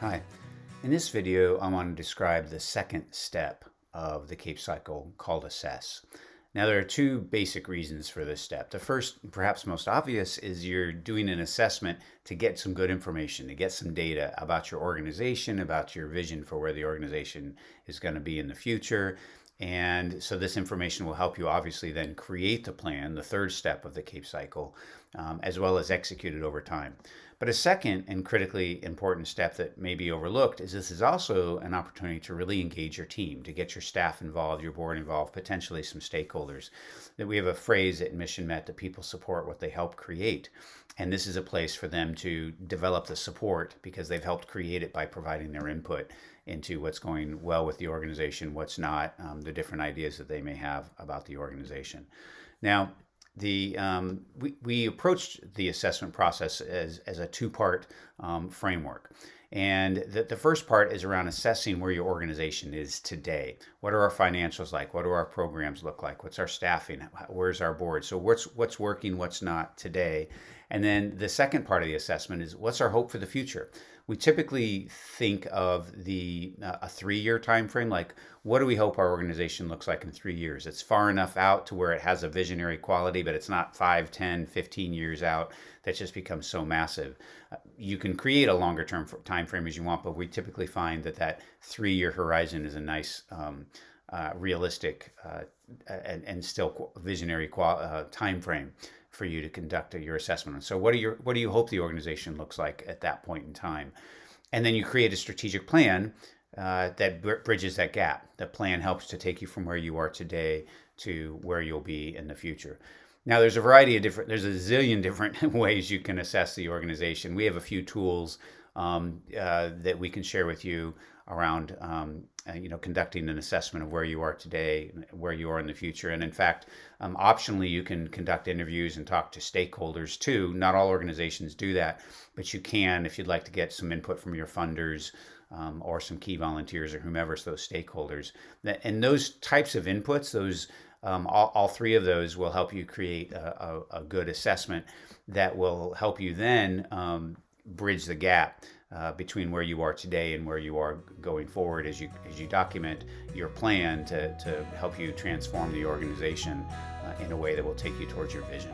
Hi. In this video, I want to describe the second step of the CAPE cycle called assess. Now, there are two basic reasons for this step. The first, perhaps most obvious, is you're doing an assessment to get some good information, to get some data about your organization, about your vision for where the organization is going to be in the future. And so this information will help you obviously then create the plan, the third step of the CAPE cycle, as well as execute it over time. But a second and critically important step that may be overlooked is this is also an opportunity to really engage your team, to get your staff involved, your board involved, potentially some stakeholders. That we have a phrase at Mission Met that people support what they help create. And this is a place for them to develop the support because they've helped create it by providing their input into what's going well with the organization, what's not, the different ideas that they may have about the organization. Now, we approached the assessment process as a two-part framework. And the first part is around assessing where your organization is today. What are our financials like? What do our programs look like? What's our staffing? Where's our board? So what's working, what's not today? And then the second part of the assessment is what's our hope for the future? We typically think of a 3-year time frame, like what do we hope our organization looks like in 3 years? It's far enough out to where it has a visionary quality, but it's not 5, 10, 15 years out that just becomes so massive. You can create a longer term time frame as you want, but we typically find that 3-year horizon is a nice realistic and still visionary time frame for you to conduct your assessment. So what do you hope the organization looks like at that point in time? And then you create a strategic plan that bridges that gap. The plan helps to take you from where you are today to where you'll be in the future. Now, there's a zillion different ways you can assess the organization. We have a few tools that we can share with you around conducting an assessment of where you are today, where you are in the future. And in fact, optionally, you can conduct interviews and talk to stakeholders too. Not all organizations do that, but you can if you'd like to get some input from your funders or some key volunteers or whomever's those stakeholders. And those types of inputs, all three of those will help you create a good assessment that will help you then bridge the gap between where you are today and where you are going forward as you document your plan to help you transform the organization in a way that will take you towards your vision.